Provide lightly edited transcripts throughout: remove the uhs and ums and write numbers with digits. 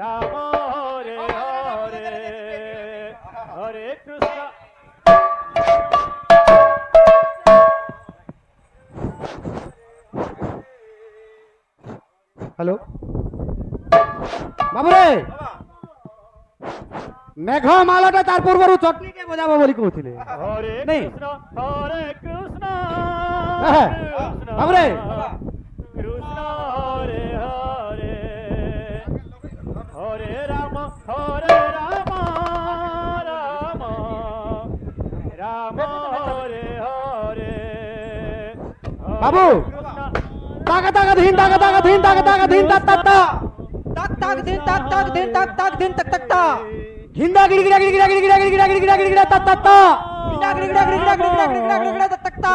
Ram Hare Hare Hare Krishna. Hello बाबुरे मेघ मालाटा तार पूर्वरु चटनी के बजाबो बोली कहउथिले हरे नहीं कृष्ण बाबुरे कृष्ण हरे हरे हरे राम राम राम हरे हरे। बाबू ताका ताका धीन ताका ताका धीन ताका ताका धीन तक तक तक तक दिन तक तक दिन तक तक दिन तक तक ता हिंदा गिड़गिड़ा गिड़गिड़ा गिड़गिड़ा गिड़गिड़ा गिड़गिड़ा गिड़गिड़ा तक तक ता गिड़ा गिड़ा गिड़ा गिड़ा गिड़ा गिड़ा गिड़ा तक तक ता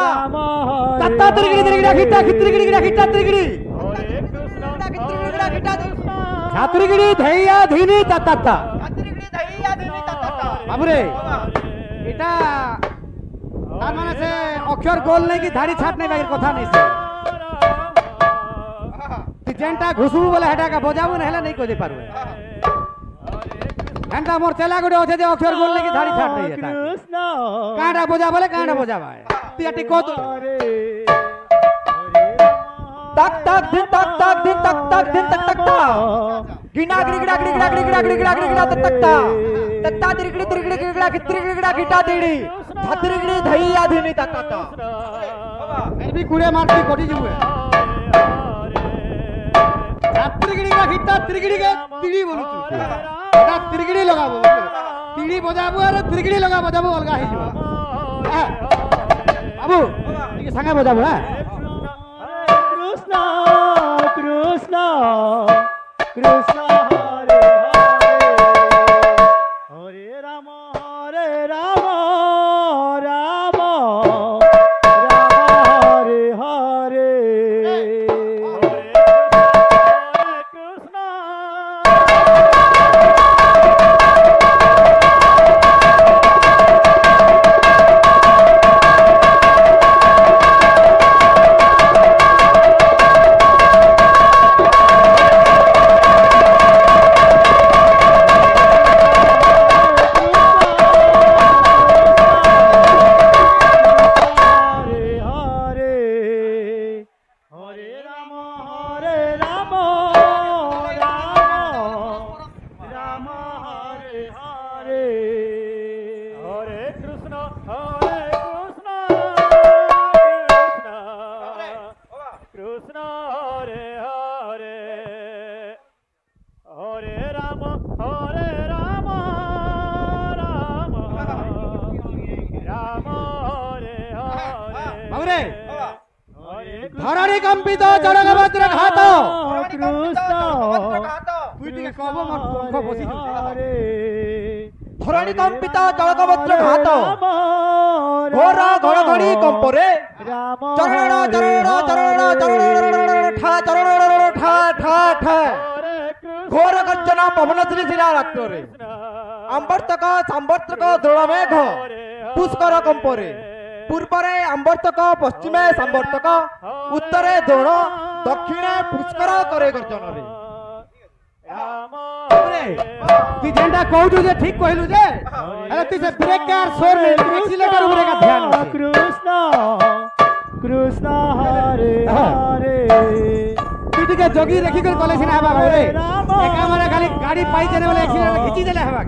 तत्ता तिरगिड़ी तिरगिड़ा खिट्टा खित्रिगिड़ी गिड़ा खिट्टा तिरगिड़ी गिड़ा गिड़ा छात्रिगिड़ी धैया धीनी तक तक ता गिड़ा धैया धीनी तक तक ता बाबुरे এটা তার মানে সে অক্ষর গোল নাই কি ধাড়ি ছাট নাই বাইরের কথা নাই সে তুই যেনটা ঘুষবু বলে হেটাকা বজাবু না হেলে নাই কই দে পারবে ঘন্টা মোর চেলা গুড়ে আছে যে অক্ষর গোল নাই কি ধাড়ি ছাট নাই এটা কাঁটা বজা বলে কাঁটা বজাবা তুই এটি কত तक तक दिन तक तक दिन तक तक दिन तक तक ता गिड़ा गिड़ा गिड़ा गिड़ा गिड़ा गिड़ा तक तक ता तत्ता तिरगिड़ी तिरगिड़ी गिड़ा तिरगिड़ी गिड़ा गिटा तिरगिड़ी छात्रिगिड़ी धैया धीनी तक तक ता भी कुड़े मारती कोटी जीवे छात्रिगिड़ी का खिट्टा तिरगिड़ी के तिड़ी बोलू तू এটা तिरगिड़ी लगाबो तिड़ी बजाबो আর तिरगिड़ी लगा बजाबो अलगा हि जीवा बाबू टिके संगे बजाबो हां कृष्ण कृष्ण कृष्ण हरे हरे हरे राम राम राम हरे हरे कृष्ण ধরণী কম্পিত জড়গবজ্র ঘাত তুই টিকে কব মত পঙ্খ বসি ধরণী কম্পিত জড়গবজ্র ঘাত ঘোর ঘড়ঘড়ি কম্পরে চরণ চরণ চরণ চরণ ঠা চরণ ঠা ঠা ঠা ঘোর গর্জন পবন ছিলা রাত্রে আম্বর্তক সাম্বর্তক দোল মেঘ পুষ্কর কম্পরে পূর্বরে আম্বর্তক পশ্চিমে সাম্বর্তক উত্তরে দোল দক্ষিণে পুষ্কর করে গর্জনরে তুই যেটা কইছু যে ঠিক কইলু যে আরে তুই যে ব্রেকার সোর নে এক্সিলেটর উপরে কা ধ্যান कृष्ण कृष्ण हरे हरे তুই টিকে জগি দেখি করে কলে সিনা হবা রে একা মানে খালি গাড়ি পাই জেনে বলে এক্সিলেটর খিচি দেলে হবা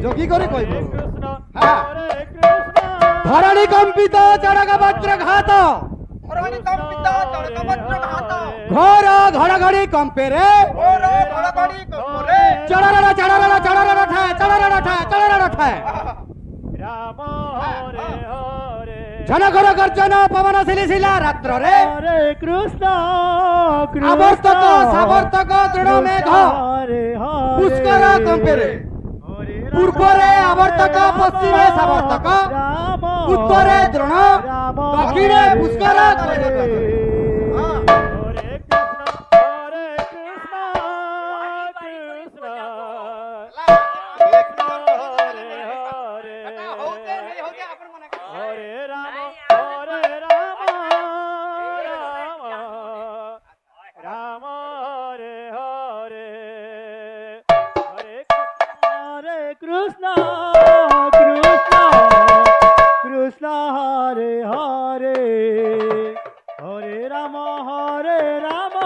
জগি করে কইব হ্যাঁ ধরণী কম্পিত জড়গবজ্র ঘাত ধরণী কম্পিত জড়গবজ্র ঘাত ঘোর ঘড়ঘড়ি কম্পেরে ঘোর ঘড়ঘড়ি কম্পরে চড়ারা চড়ারা চড়ারা ঠা চড়ারা ঠা চড়ারা ঠা राम हरे हरे জনঘর গর্জন পবন ছিলিছিলা রাত্রে हरे कृष्ण আবর্তক সাবর্তক দৃঢ় মেঘ हरे हरे পুষ্কর কম্পেরে পূর্বরে আবর্তক পশ্চিমে সাবর্তক উত্তরে দ্রোণ দক্ষিণে Pushkar Ram Krishna, Krishna, Krishna Hare Hare, Hare Rama, Rama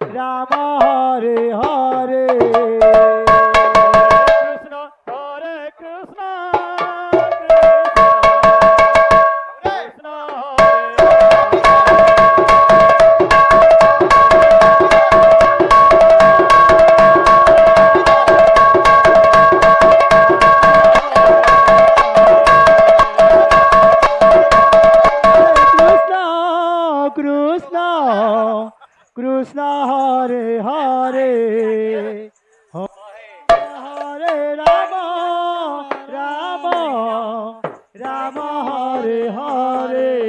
Rama Hare Hare. Krishna, Hare Krishna, Krishna Krishna, Krishna Hare Hare, Hare Rama, Rama Rama Hare Hare.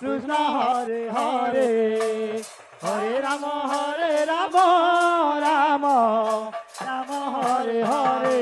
Krishna Hare Hare, Hare Rama, Hare Rama, Hare Rama, Rama Rama Hare Hare,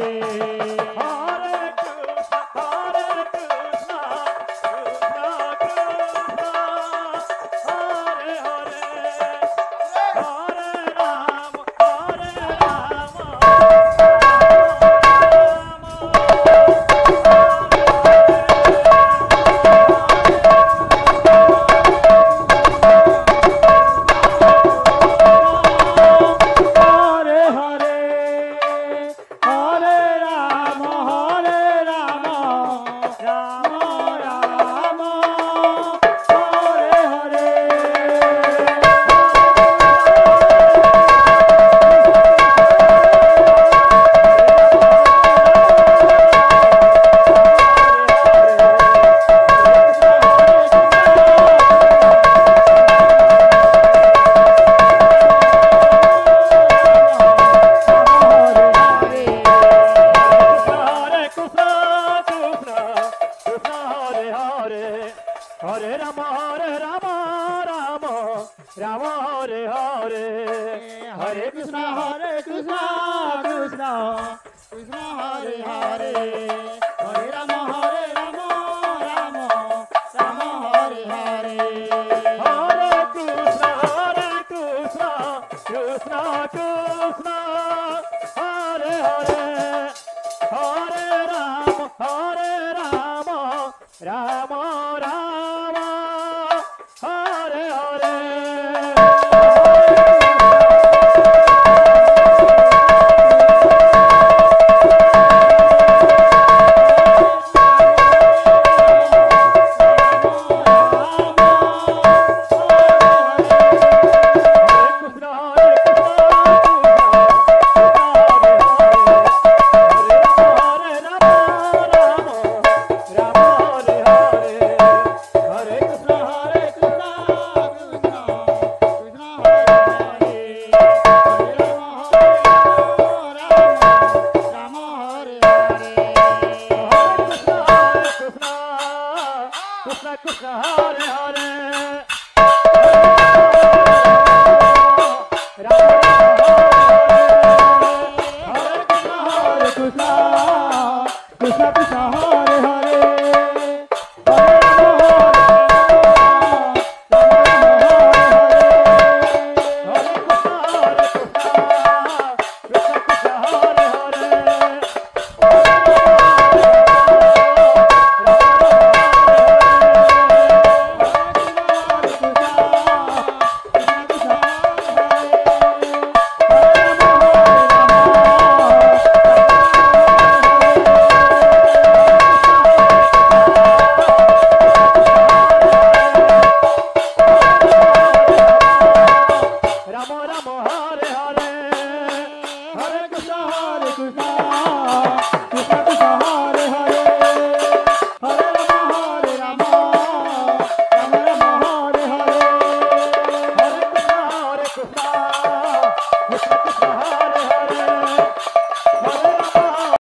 Hare Krishna, Krishna Krishna Hare Hare, Hare Rama, Rama Krishna Hare Hare, Hare Rama, Rama Rama Hare Hare, Hare Krishna, Krishna Krishna, Hare Hare, Hare Rama, Hare Krishna Krishna Krishna Hare Hare Hare Rama Rama Rama Hare Hare Hare Krishna Krishna Krishna